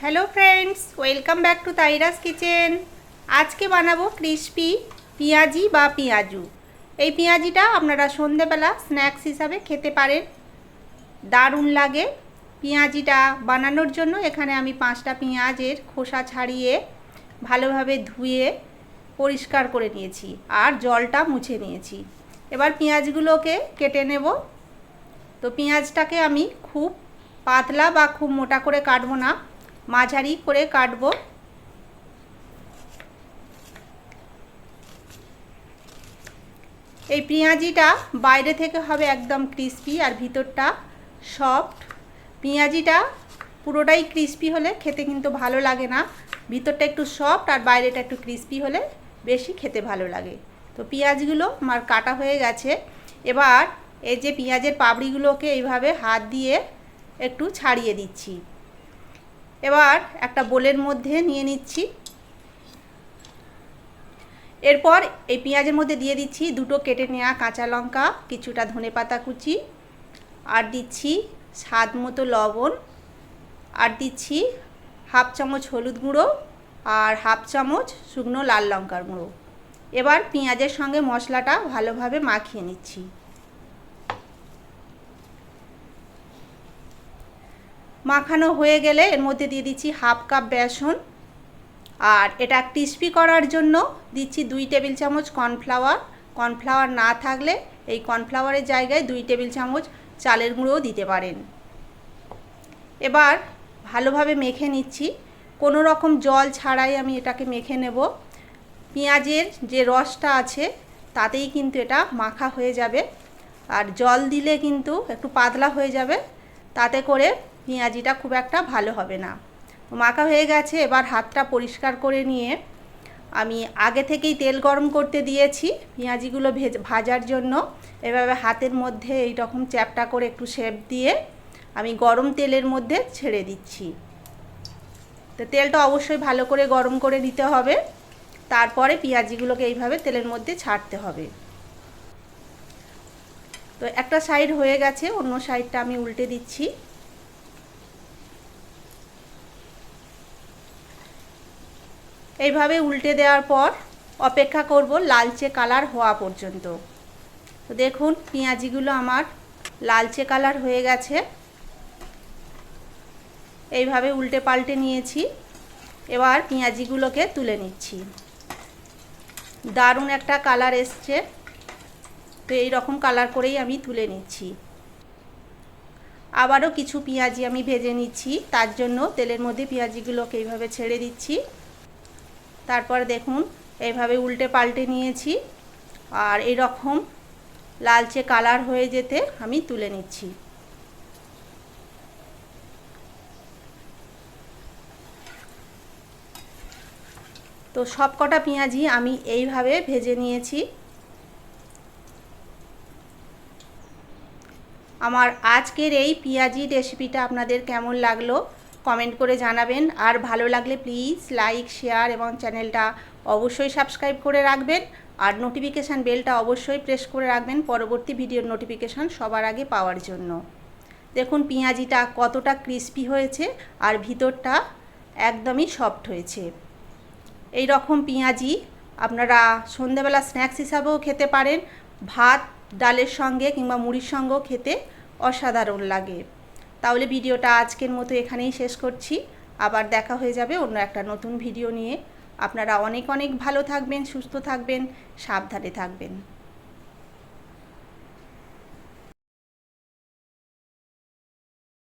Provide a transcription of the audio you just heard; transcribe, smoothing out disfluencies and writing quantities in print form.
Hello friends, welcome back to তাইরাস kitchen. আজকে বানাবো ক্রিস্পি পেঁয়াজি বা পেঁয়াজু। এই পেঁয়াজিটা আপনারা সন্ধেবেলা স্ন্যাক্স হিসাবে খেতে পারেন, দারুণ লাগে। পেঁয়াজিটা বানানোর জন্য এখানে আমি 5টা পেঁয়াজের খোসা ছাড়িয়ে ভালোভাবে ধুয়ে পরিষ্কার করে নিয়েছি আর জলটা মুছে নিয়েছি। এবার পেঁয়াজগুলোকে কেটে নেব। তো পেঁয়াজটাকে আমি খুব পাতলা বা খুব মোটা করে কাটবো না, মাঝারি করে কাটবো। এই পেঁয়াজিটা বাইরে থেকে হবে একদম ক্রিস্পি আর ভিতরটা সফট। পেঁয়াজিটা পুরোটাই ক্রিস্পি হলে খেতে কিন্তু ভালো লাগে না, ভিতরটা একটু সফট আর বাইরেটা একটু ক্রিস্পি হলে বেশি খেতে ভালো লাগে। তো পেঁয়াজগুলো আমার কাটা হয়ে গেছে। এবার এই যে পেঁয়াজের পাপড়িগুলোকে এইভাবে হাত দিয়ে একটু ছাড়িয়ে দিচ্ছি। এবার একটা বোলের মধ্যে নিয়ে নিচ্ছি। এরপর এই পেঁয়াজের মধ্যে দিয়ে দিচ্ছি দুটো কেটে নেওয়া কাঁচা লঙ্কা, কিছুটা ধনেপাতা কুচি, আর দিচ্ছি স্বাদ মতো লবণ, আর দিচ্ছি হাফ চামচ হলুদ গুঁড়ো আর হাফ চামচ শুকনো লাল লঙ্কার গুঁড়ো। এবার পেঁয়াজের সঙ্গে মশলাটা ভালোভাবে মাখিয়ে নিচ্ছি। মাখানো হয়ে গেলে এর মধ্যে দিয়ে দিচ্ছি হাফ কাপ বেসন, আর এটা ক্রিস্পি করার জন্য দিচ্ছি 2 টেবিল চামচ কর্নফ্লাওয়ার। কর্নফ্লাওয়ার না থাকলে এই কর্নফ্লাওয়ারের জায়গায় 2 টেবিল চামচ চালের গুঁড়োও দিতে পারেন। এবার ভালোভাবে মেখে নিচ্ছি, কোনো রকম জল ছাড়াই আমি এটাকে মেখে নেব। পেঁয়াজের যে রসটা আছে তাতেই কিন্তু এটা মাখা হয়ে যাবে, আর জল দিলে কিন্তু একটু পাতলা হয়ে যাবে, তাতে করে পেঁয়াজিটা খুব একটা ভালো হবে না। মাখা হয়ে গেছে। এবার হাতটা পরিষ্কার করে নিয়ে আমি আগে থেকেই তেল গরম করতে দিয়েছি পেঁয়াজিগুলো ভাজার জন্য। এভাবে হাতের মধ্যে এই রকম চ্যাপটা করে একটু শেপ দিয়ে আমি গরম তেলের মধ্যে ছেড়ে দিচ্ছি। তো তেলটা অবশ্যই ভালো করে গরম করে নিতে হবে, তারপরে পেঁয়াজিগুলোকে এইভাবে তেলের মধ্যে ছাড়তে হবে। তো একটা সাইড হয়ে গেছে, অন্য সাইডটা আমি উল্টে দিচ্ছি। এইভাবে উল্টে দেওয়ার পর অপেক্ষা করব লালচে কালার হওয়া পর্যন্ত। তো দেখুন পেঁয়াজিগুলো আমার লালচে কালার হয়ে গেছে। এইভাবে উল্টে পাল্টে নিয়েছি। এবার পেঁয়াজিগুলোকে তুলে নিচ্ছি। দারুণ একটা কালার এসছে। তো এই রকম কালার করেই আমি তুলে নিচ্ছি। আবারও কিছু পেঁয়াজি আমি ভেজে নিচ্ছি, তার জন্য তেলের মধ্যে পেঁয়াজিগুলোকে এইভাবে ছেড়ে দিচ্ছি। তারপর দেখুন এইভাবে উল্টে পাল্টে নিয়েছি, আর এই রকম লালচে কালার হয়ে যেতে আমি তুলে নিচ্ছি। তো সব কটা পেঁয়াজি আমি এইভাবে ভেজে নিয়েছি। আমার আজকের এই পেঁয়াজি রেসিপিটা আপনাদের কেমন লাগলো কমেন্ট করে জানাবেন, আর ভালো লাগলে প্লিজ লাইক, শেয়ার এবং চ্যানেলটা অবশ্যই সাবস্ক্রাইব করে রাখবেন, আর নোটিফিকেশান বেলটা অবশ্যই প্রেস করে রাখবেন পরবর্তী ভিডিওর নোটিফিকেশান সবার আগে পাওয়ার জন্য। দেখুন পেঁয়াজিটা কতটা ক্রিস্পি হয়েছে আর ভিতরটা একদমই সফট হয়েছে। এই রকম পেঁয়াজি আপনারা সন্ধ্যাবেলা স্ন্যাক্স হিসাবেও খেতে পারেন, ভাত ডালের সঙ্গে কিংবা মুড়ির সঙ্গেও খেতে অসাধারণ লাগে। তাহলে ভিডিওটা আজকের মতো এখানেই শেষ করছি। আবার দেখা হয়ে যাবে অন্য একটা নতুন ভিডিও নিয়ে। আপনারা অনেক অনেক ভালো থাকবেন, সুস্থ থাকবেন, সাবধানে থাকবেন।